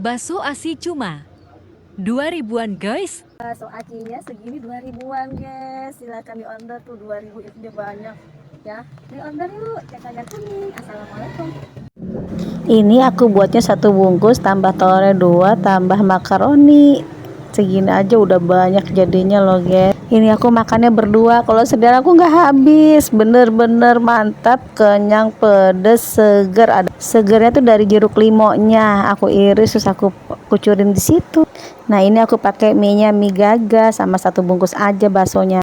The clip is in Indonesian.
Bakso asi cuma 2 ribuan guys. Bakso acinya segini 2 ribuan guys. Silakan di order tuh 2 ribu itu dia banyak ya. Di order yuk, cek aja kuning. Assalamualaikum. Ini aku buatnya 1 bungkus tambah telurnya 2 tambah makaroni. Segini aja udah banyak jadinya loh guys. Ini aku makannya berdua, kalau sendiri aku nggak habis. Bener-bener mantap, kenyang, pedes, seger. Ada segernya tuh dari jeruk limonya. Aku iris terus aku kucurin di situ. Nah ini aku pakai mie gaga sama 1 bungkus aja baksonya.